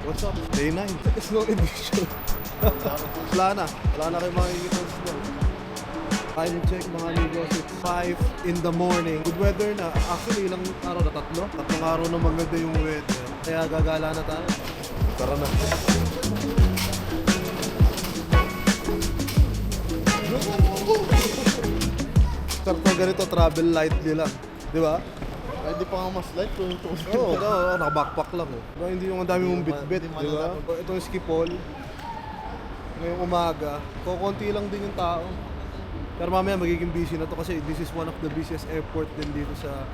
What's up? Day 9. Snow edition. Wala na kayo makikita ng snow. Time check mga amigos, it's 5 in the morning. Good weather na. Actually, ilang araw na? Tatlong araw na maganda yung weather. Kaya gagala na tayo. Tara na. Sarto ganito, travel lightly lang. Di ba? Ay, di pa nga mas light kung ito. Oo, naka-backpack lang eh. Diba, hindi yung ang dami mong bit-bit, di ba? Itong ski pole, ngayong umaga, kukunti lang din yung tao. Pero mamaya magiging busy na to kasi this is one of the busiest airport din dito sa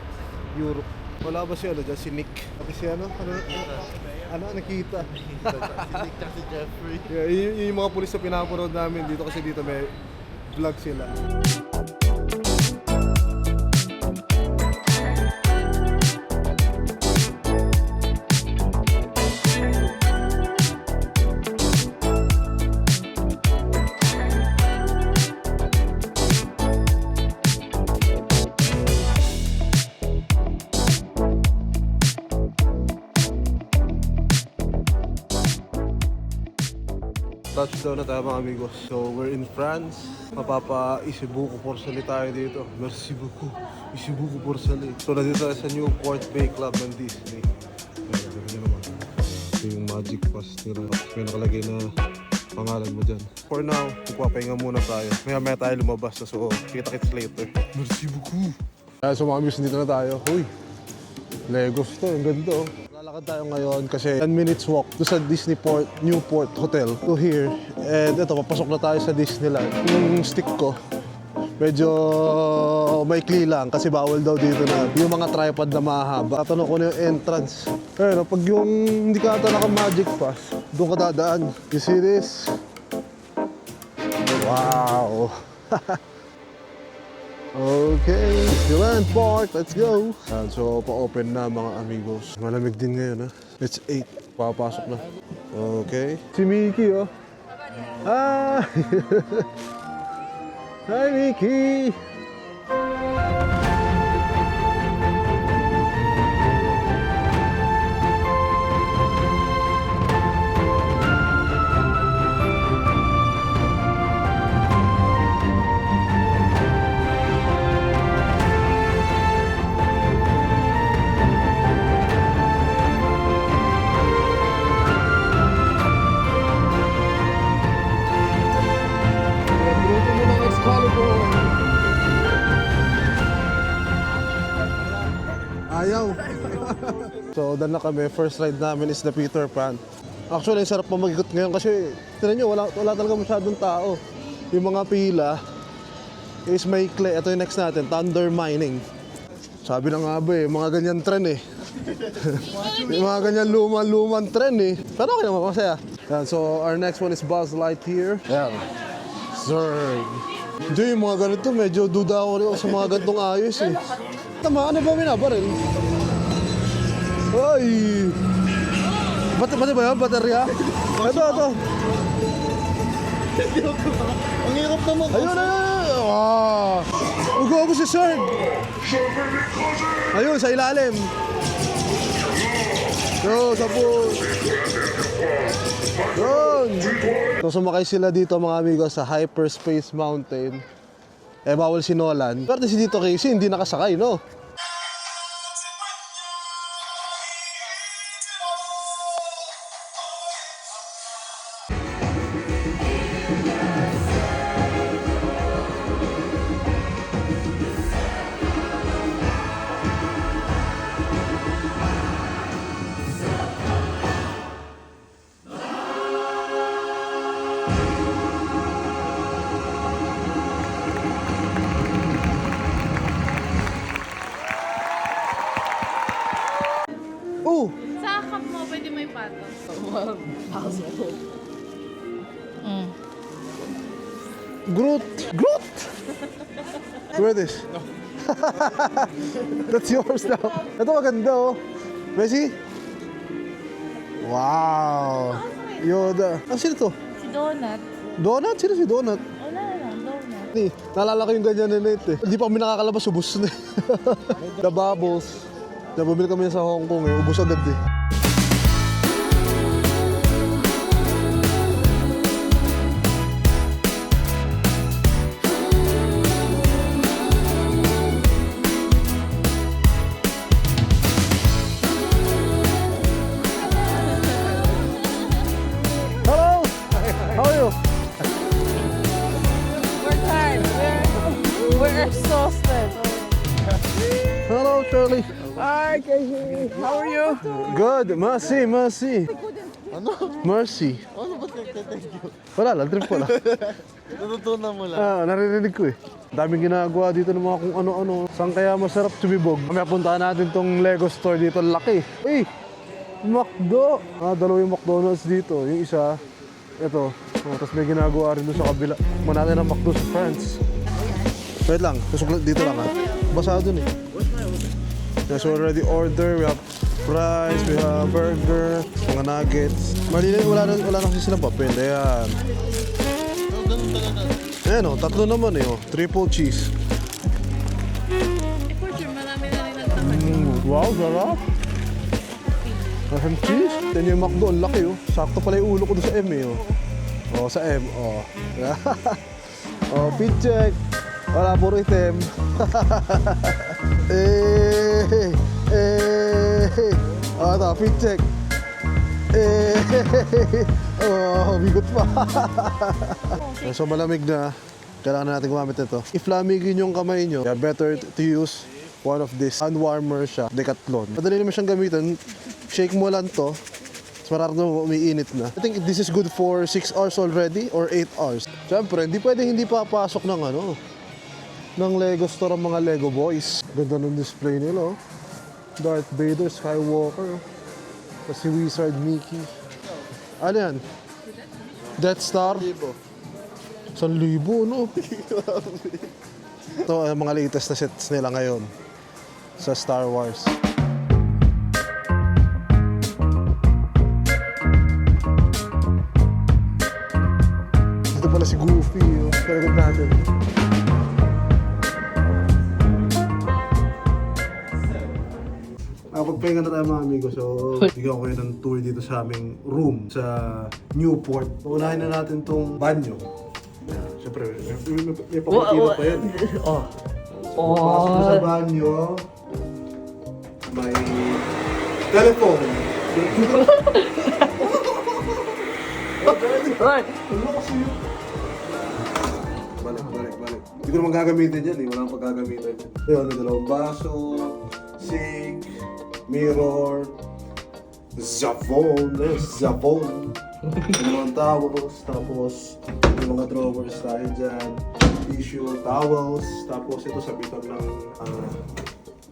Europe. Wala ba si dyan? Si Nick. Pati si nakita. Si Nick at si Jeffrey. Yeah, yung mga pulis na pinapanood namin dito kasi dito may vlog sila. Touchdown na tayo mga amigos. So we're in France. Mapapa-Isibuku Porcelain tayo dito. Merci beaucoup. Isibuku Porcelain. So nandito tayo sa Newport Bay Club ng Disney. Ayan, ganda naman. Ito yung magic pass nila. May nakalagay na pangalan mo dyan. For now, magpapahinga muna tayo. Maya tayo lumabas na. So kita-kits later. Merci beaucoup. So mga amigos, dito na tayo. Uy, Legos to. Ang ganda oh. Lalakad tayo ngayon kasi 10 minutes walk to sa Disneyport Newport Hotel to here. And ito, papasok na tayo sa Disneyland. Yung stick ko, medyo maikli lang kasi bawal daw dito na yung mga tripod na mahaba. Tatanong ko na yung entrance. Pero pag yung hindi ka ata naka-magic pass, doon ka dadaan. You see this? Wow! Okay, Disneyland Park, let's go! So, pa-open na mga amigos. Malamig din ngayon ha. It's 8, papasok na. Okay. Si Mickey oh. Hi! Hi Mickey! Ayaw. So, dun na kami. First ride namin is the Peter Pan. Actually, ang sarap pa mag-ikot ngayon kasi tignan nyo, wala talaga masyadong tao. Yung mga pila is maikli. Ito yung next natin, Thunder Mining. Sabi na nga ba mga ganyan trend eh. Yung mga ganyan luman trend eh. Pero okay naman, masaya. Yan, so, our next one is Buzz Lightyear. Yan. Zerg. Hindi, yung mga ganito, medyo duda ako rin sa mga ganitong ayos eh. Tama, ano ba minabaril? Ay! Bati ba yan? Baterya? Ito. Ang hirap naman. Ayun! Ugo ako si Sir! Ayun, sa ilalim. Yo, sapo. Yun! So, sumakay sila dito mga amigos sa Hyperspace Mountain. Eh, bawal si Nolan. Pero si Dito Casey, hindi nakasakay, no? Sa cup mo, pwede may patos. Groot! Try this. No. That's yours now. Ito maganda oh. Messi? Wow! Yoda. Sino to? Si Donut. Donut? Sino si Donut? Wala lang, Donut. Naalala ko yung ganyan na net eh. Hindi pa kami nakakalabas, ubus na eh. The Bubbles. Nabumili kami sa Hong Kong eh, ubus agad eh. Exhausted. Hello, Charlie. Hi, Casey. How are you? Good. Mercy. Ano? Mercy. Ano ba thank you? Wala lang, trip ko lang. Natutunan mo lang. Naririnig ko eh. Daming ginagawa dito ng mga kung ano-ano. Saan kaya masarap sumibog? Kami puntahan natin tong Lego store dito. Laki. Eh, McDo. Dalawa yung McDonald's dito. Yung isa, ito. Tapos may ginagawa rin doon sa kabila. Kumain natin ng McDo sa France. Wait lang. Dito lang ha. Basa doon eh. Yes, we already order. We have fries, we have burger, mga nuggets. Malinis, wala na kasi silang papel. Ayan. Ganun talaga. Ayan o, tatlo naman eh. Triple cheese. For sure, marami na rin nagtaka. Wow, sarap. Ham cheese. Yan yung McDo, ang laki oh. Sakto pala yung ulo ko doon sa M eh oh. Oh, sa M, oh. Oh, fit check. Wala, puro item. Oh, ito, fit check. Oh, bigot pa. So malamig na. Kailangan natin gumamit ito. If lamigin yung kamay nyo, yeah, better to use one of this hand warmer siya, Decathlon. Madali naman siyang gamitin. Shake mo lang to. Marami na umiinit na. I think this is good for 6 hours already or 8 hours. Siyempre, hindi papasok ng ng Lego store ang mga Lego boys. Ganda ng display nila oh. Darth Vader, Skywalker. Tapos si Wizard Mickey. Ano yan? Death Star? 1,000, no? Ito ang mga latest na sets nila ngayon sa Star Wars. Ito pala si Goofy, oh. Kalagot natin. Pagpahinga na tayo mga amigo, so bigyan ko kayo ng tour dito sa aming room sa Newport. Unahin na natin tong banyo. Siyempre, may papatino pa yan. Oh. Pasok mo sa banyo, may telephone. Right. Ano kasi yun? Balik. Hindi ko naman gagamitin yan eh. Wala akong paggagamitin yan. Ayun, may dalawang baso, sink, mirror, Zavon. Dalawang towels, tapos may mga drawers tayo dyan. Tissue, towels, tapos ito sabitan ng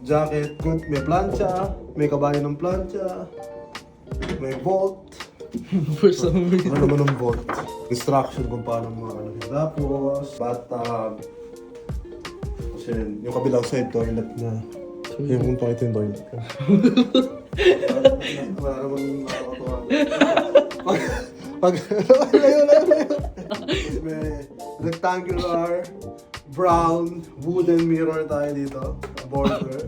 jacket. May plancha, may kabayan ng plancha, may bolt. For some reason. Ano naman ang bolt? Instruction kung paano mga ano. Tapos, bathtub. Tapos yun, yung kabilang side, toilet na. Yung kung toilet yung toilet ka. Wala naman nakakatawa. Layo. May rectangular, brown, wooden mirror tayo dito. Border.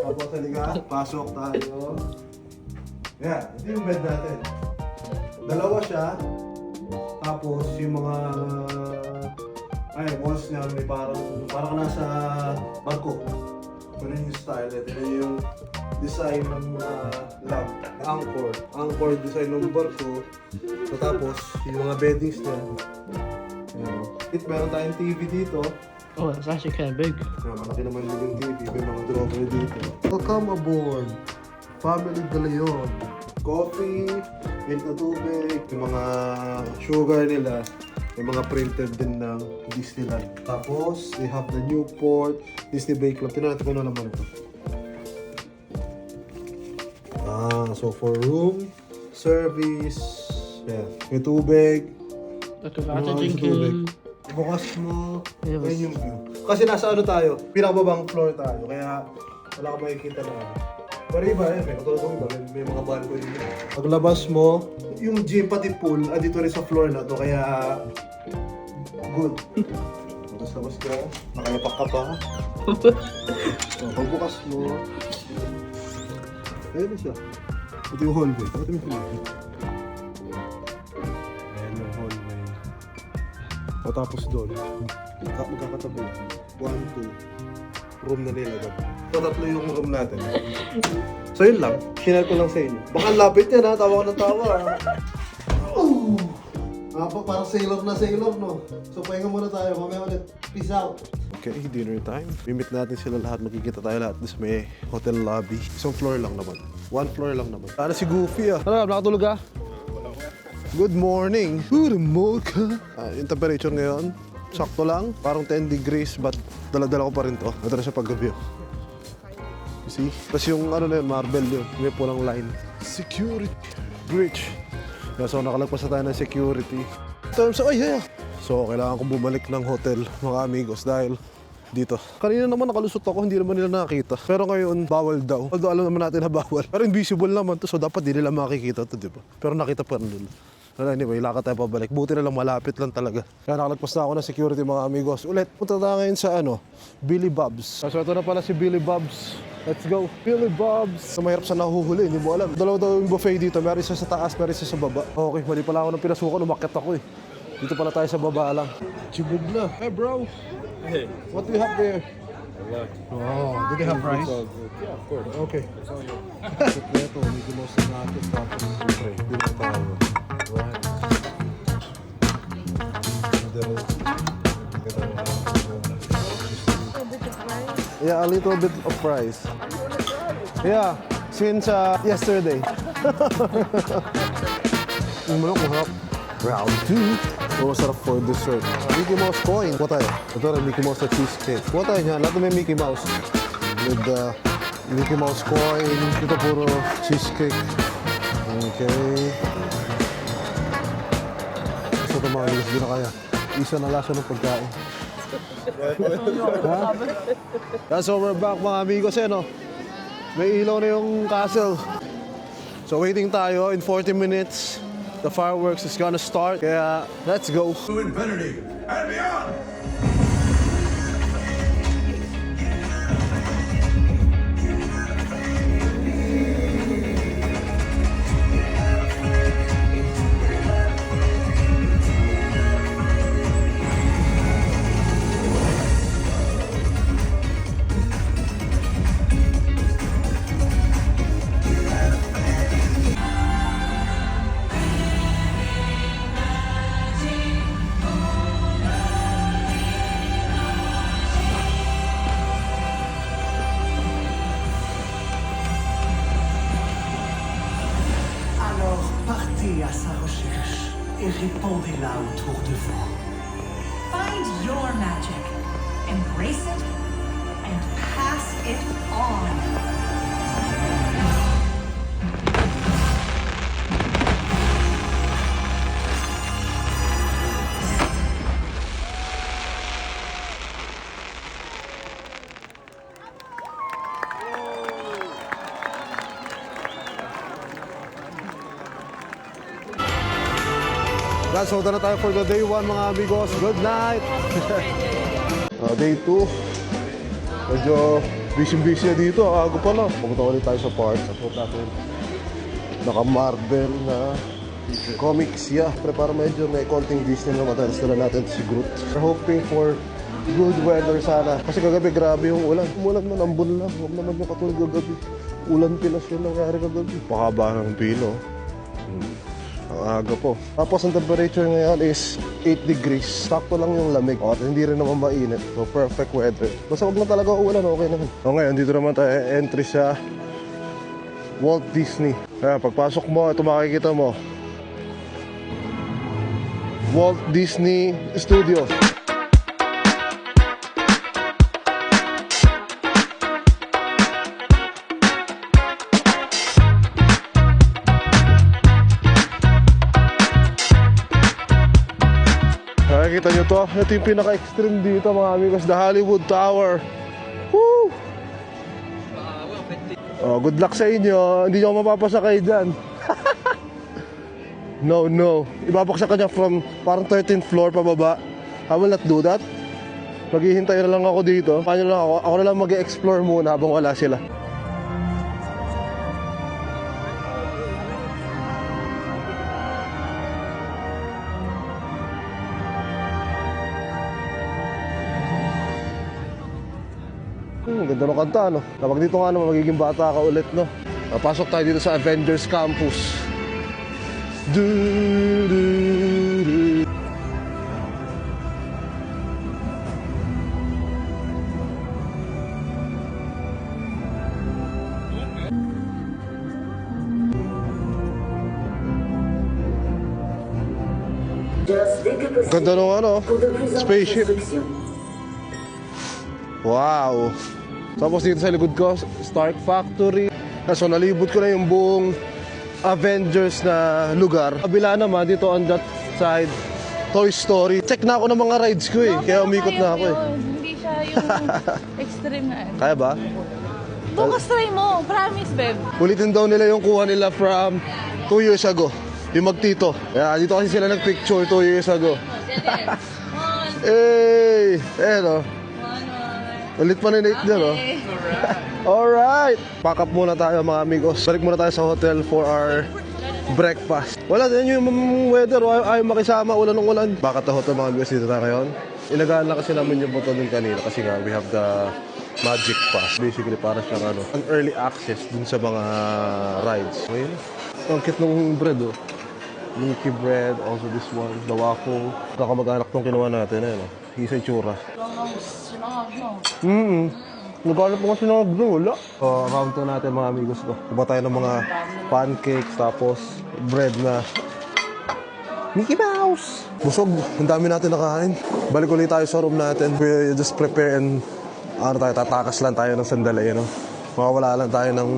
Tapos halika, pasok tayo. Yeah, ito yung bed natin. Dalawa siya, tapos yung mga walls niya may parang nasa barko. Ganun yung style, ito yung design ng mga lamp, anchor design ng barko. So, tapos yung mga beddings niya. Meron tayong TV dito. Oh, it's actually kind of big. Malaki naman din yung TV, may mga drawer dito. Welcome aboard, Family de Leon. Coffee, milk na tubig, yung mga sugar nila, may mga printed din ng Disneyland. Tapos, they have the Newport Disney Bay Club. Tingnan natin kung ano naman ito. So for room, service, yeah. May tubig. Ito Ano ka ang drinking. tubig? Bukas mo, Yes. yan yung view. Kasi nasa ano tayo, pinakababang floor tayo, kaya wala ka makikita na pero iba, may katulad ng iba, may mga balcony dito. Paglabas mo, yung gym pati pool, dito rin sa floor na to, kaya good. Tapos labas ka, nakayapak ka pa. Pagbukas mo, ayun na siya. Ito yung hallway. Ito yung hallway. Ayan yung hallway. Tapos doon, magkakatabi. 1, 2, room na nila doon. So, tatlo yung room natin. So yun lang, shinare ko lang sa inyo. Baka lapit yan ha, tawa ko ng tawa ha. Parang sailor na sailor, no? So, pahinga muna tayo. Mamaya ulit. Peace out. Okay, dinner time. Mimit natin sila lahat. Magkikita tayo lahat sa may hotel lobby. Isang floor lang naman. One floor lang naman. Ano si Goofy ah? Ano, nakatulog ah? Good morning. Good morning. Yung temperature ngayon, sakto lang. Parang 10 degrees, but dala-dala ko pa rin to. Ito na siya paggabi. You see? Tapos yung ano na yun, marble yun. May pulang line. Security. Bridge. So nakalagpas na tayo ng security. So kailangan kong bumalik ng hotel, mga amigos, dahil dito. Kanina naman nakalusot ako, hindi naman nila nakita. Pero ngayon, bawal daw. Although alam naman natin na bawal. Pero invisible naman to, so dapat di nila makikita to, di ba? Pero nakita pa rin nila. Anyway, lakad tayo pabalik. Buti na lang, malapit lang talaga. Kaya nakalagpas na ako ng security, mga amigos. Ulit, punta tayo ngayon sa Billy Bob's. So ito na pala si Billy Bob's. Let's go. Billy Bob's. So, mahirap sa nahuhuli, hindi mo alam. Dalawa daw yung buffet dito. Meron isa sa taas, meron isa sa baba. Okay, mali pala ako ng pinasukan. Umakyat ako eh. Dito pala tayo sa baba lang. Chibog na. Hey bro. Hey, What do you have there? wow. Oh, do they have rice? Yeah, of course. Okay. Ito, medyo mo sa natin. Tapos, siyempre, dito tayo. Right. Yeah, a little bit of fries. Yeah, since yesterday. Round 2. Oh, sarap for dessert. Mickey Mouse coin. Kuha tayo. Ito rin, Mickey Mouse na cheesecake. Kuha tayo niyan. Lahat may Mickey Mouse. With Mickey Mouse coin. Ito puro cheesecake. Okay. So ito mga ilis, di na kaya. Isa na lasa ng pagkain. Yeah, so we're back mga amigos eh, no? May ilaw na yung castle. So waiting tayo in 40 minutes. The fireworks is gonna start. Kaya let's go. To infinity and beyond! Alors partez à sa recherche et répandez-la autour de vous. Find your magic, embrace it, and pass it on. Guys, so na tayo for the day 1 mga amigos. Good night! Day 2. Medyo busy na dito. Aga pa lang. Pumunta ulit tayo sa park. Tapos natin naka-marble na comics. Yeah, pero para medyo may konting Disney na matalas na natin si Groot. We're hoping for good weather sana. Kasi kagabi grabe yung ulan. Umulan man, ambon lang. Huwag naman yung katulad kagabi. Ulan pilas yun nangyari kagabi. Pakaba ng pino. Ang aga po. Tapos ang temperature ngayon is 8 degrees. Sakto lang yung lamig. At hindi rin naman mainit. So perfect weather. Basta huwag na talaga uulan, okay naman. So ngayon, dito naman tayo entry sa Walt Disney. Kaya pagpasok mo, ito makikita mo. Walt Disney Studios. Nakikita nyo to? Ito yung pinaka-extreme dito mga amigos, the Hollywood Tower. Woo! Oh, good luck sa inyo. Hindi nyo mapapasakay dyan. No. Ibabaksak ka niya from parang 13th floor pababa. I will not do that. Maghihintay na lang ako dito. Ako na lang mag-explore muna habang wala sila. Ganda ng kanta, no? Kapag dito nga naman, magiging bata ka ulit, no? Pasok tayo dito sa Avengers Campus. Du, du, du. Ganda nung ano, spaceship. Wow. Tapos dito sa likod ko, Stark Factory. So nalibot ko na yung buong Avengers na lugar. Kabila naman dito on that side, Toy Story. Check na ako ng mga rides ko eh. Kaya umikot na ako eh. Hindi siya yung extreme na. Kaya ba? Bukas try mo. Promise, babe. Ulitin daw nila yung kuha nila from 2 years ago. Yung magtito. Kaya dito kasi sila nagpicture 2 years ago. Hey! Ayan o. Ulit pa ni Nate dyan o. Alright! Pack up muna tayo mga amigos. Balik muna tayo sa hotel for our breakfast. Wala din yung weather. Ayaw makisama. Ulan ng ulan. Bakit na hotel mga amigos dito tayo ngayon? Inagaan lang kasi namin yung button dun kanina. Kasi nga we have the Magic Pass. Basically para siyang ano, an early access dun sa mga rides. Ngayon, ang cute ng bread oh. Milky bread, also this one, the waffle. Kakamag-anak tong kinuha natin, ayun oh. Isa itsura. Naghanap mo kasi ng wala. So, round 2 natin mga amigos ko. Kuha tayo ng mga pancakes, tapos bread na Mickey Mouse. Busog, ang dami natin nakain. Balik ulit tayo sa room natin. We just prepare and tatakas lang tayo ng sandali, you know? Makawala lang tayo ng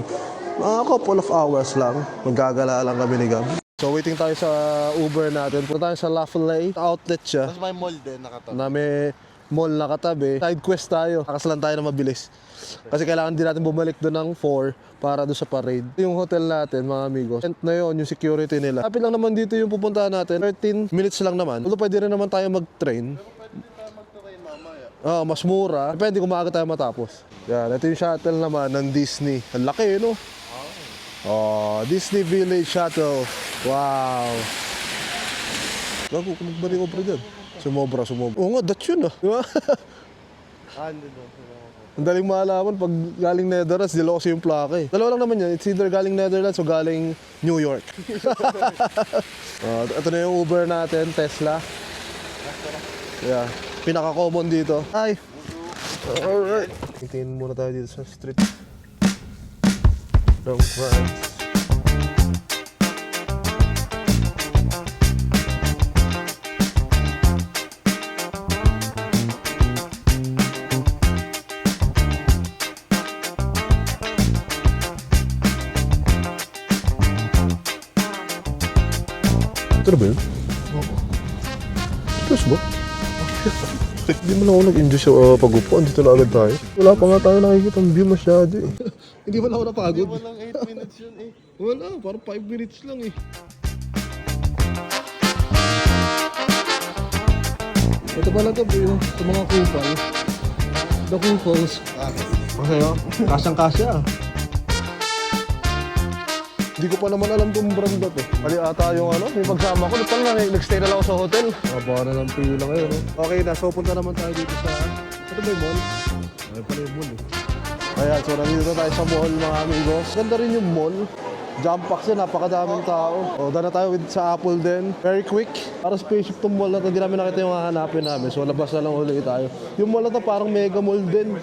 couple of hours lang. Maggagala lang kami ni Gab. So waiting tayo sa Uber natin. Punta tayo sa Lafayette outlet siya. Tapos may mall din nakatabi. Na may mall na katabi. Side quest tayo. Takas lang tayo na mabilis. Kasi kailangan din natin bumalik doon ng 4 para doon sa parade. Yung hotel natin, mga amigos. Tent na yun, yung security nila. Lapit lang naman dito yung pupuntahan natin. 13 minutes lang naman. Although pwede rin naman tayo mag-train. Mas mura. Depende kung maaga tayo matapos. Yan, ito yung shuttle naman ng Disney. Ang laki, no? Disney Village Shuttle. Wow. Gago, kung magbalik ko pa dyan. Sumobra. Oo nga, that's yun ah. Diba? Ang daling malaman pag galing Netherlands, dilo kasi yung plaka eh. Dalawa lang naman yan. It's either galing Netherlands o galing New York. Ito na yung Uber natin, Tesla. Yeah. Pinaka-common dito. Hi! Alright. Tingin muna tayo dito sa street ng France. Ito na ba yun? Oo. Tapos ba? Hindi mo na ako nag-enjoy sa pag-upo. Dito na agad tayo. Wala pa nga tayo nakikita ang view masyado eh. Hindi pa na ako napagod. Hindi walang 8 minutes yun eh. Wala, parang 5 minutes lang eh. Ito pala ito po yung sa mga kupal. The kupals. Okay o, kasyang-kasya ah. Hindi ko pa naman alam itong brand na to. Mali ata yung ano, may pagsama ko. Nag-stay na lang ako sa hotel. Baka na lang pila ngayon. Okay na, so punta naman tayo dito sa... Ito ba yung mall? Ay pala yung mall eh. Ayan, so nandito na tayo sa mall mga amigos. Ganda rin yung mall. Jump packs yan, napakadaming tao. Dana tayo sa Apple din. Very quick. Para spaceship tong mall na to. Hindi namin nakita yung hahanapin namin. So labas na lang ulit tayo. Yung mall na to parang mega mall din.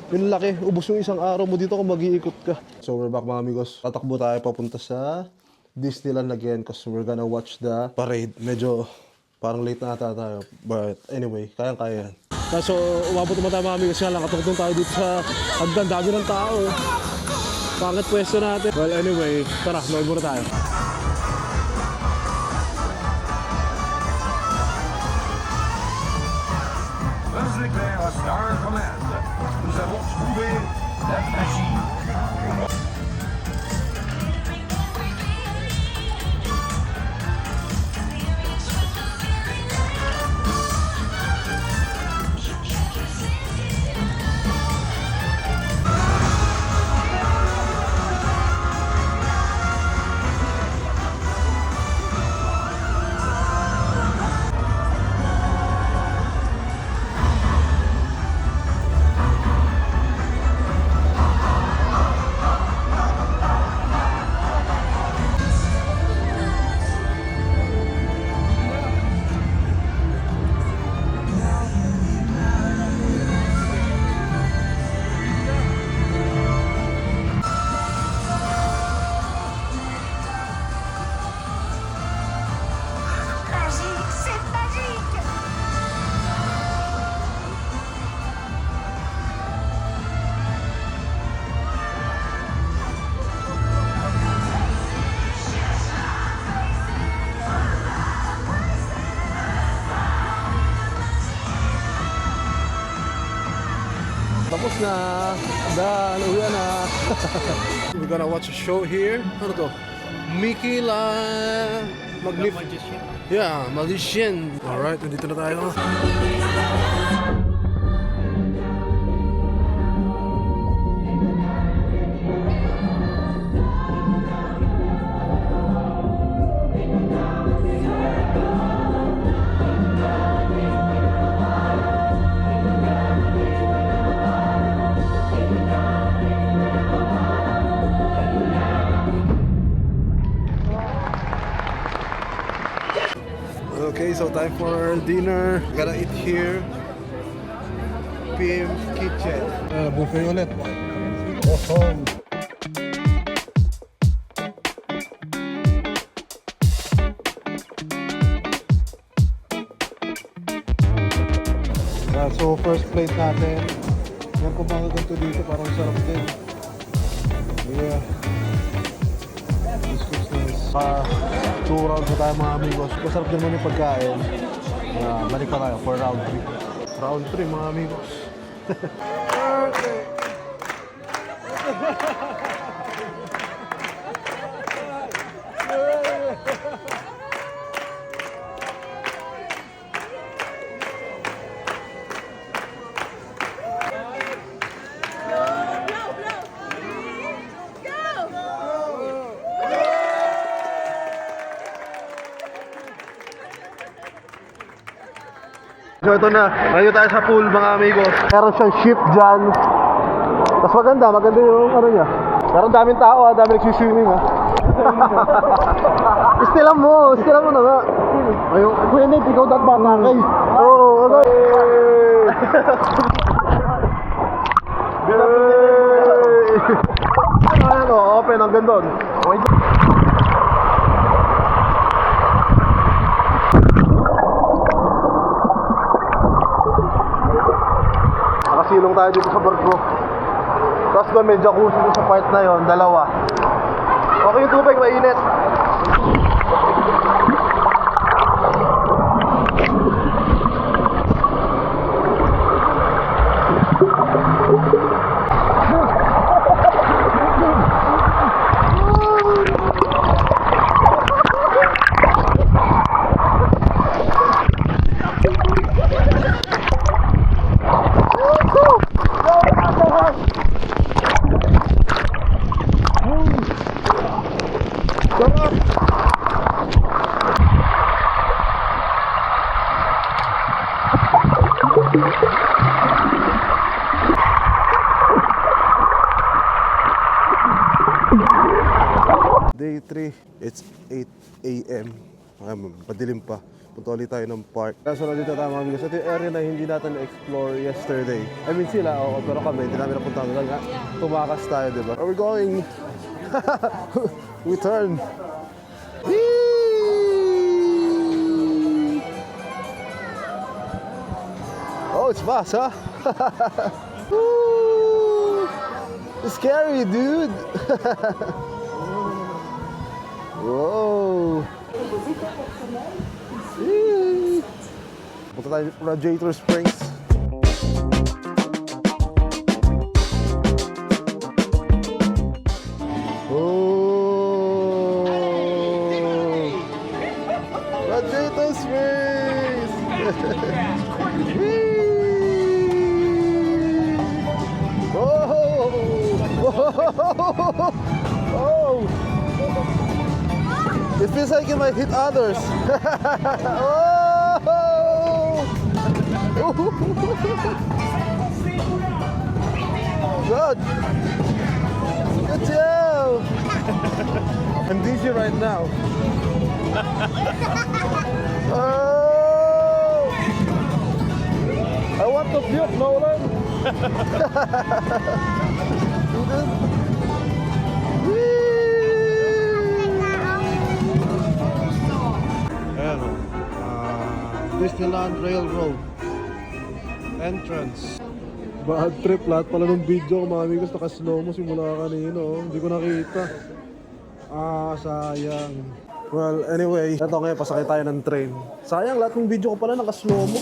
Yung laki, ubos yung isang araw mo dito kung mag-iikot ka. So we're back mga amigos. Tatakbo tayo papunta sa Disneyland again because we're gonna watch the parade. Medyo parang late na ata tayo. But anyway, kayang-kaya yan. So umabot naman tayo mga amigos. Kaya lang katungtong tayo dito sa hagdan. Dami ng tao. Pangit pwesto natin. Well anyway, tara, nood muna tayo. Let's declare a star command. Nous avons trouvé la magie. Tapos na. Done. Uwi na. We're gonna watch a show here. Ano to? Mickey La... Magnificent. Yeah, Magician. Alright, nandito na tayo. Okay, so time for dinner. Gotta eat here. PM Kitchen. Buffet ulit. Awesome. So first plate natin. Yan kung mga ganito dito, parang sarap din. Yeah. This looks nice. 2 rounds na tayo mga amigos. Masarap din naman yung pagkain. Balik pa tayo for round 3. Round 3 mga amigos. So ito na, ngayon tayo sa pool mga amigos. Meron siyang ship dyan. Tapos maganda yung ano niya. Meron daming tao dami nagsiswimming Istilan mo na nga. Ayun, Kuya Nate, ikaw dapat makakay. Oo, okay. Ano, open hanggang doon. Okay. Nakasilong tayo dito sa barko. Tapos doon may jacuzzi sa part na yon, 2. Okay yung tubig, mainit. Day 3, it's 8 a.m. Madilim pa. Punta ulit tayo ng park. Kaso na dito tayo mga amigos. Ito yung area na hindi natin na-explore yesterday. I mean sila, oo, pero kami, hindi namin napunta doon nga. Tumakas tayo, diba? Where are we going? We turn. Oh, it's fast, huh? It's scary, dude. Whoa! Punta tayo Radiator Springs. Oh! Radiator Springs! Oh! It feels like it might hit others. Oh! Good. Good job. I'm dizzy right now. Oh! I want to puke, Nolan. Ayan o. Disneyland Railroad entrance. Bad trip, lahat pala ng video ko mga amigos naka-slow mo simula kanina oh. Hindi ko nakita. Sayang. Well, anyway, ito ngayon pasakay tayo ng train. Sayang, lahat ng video ko pala naka-slow mo.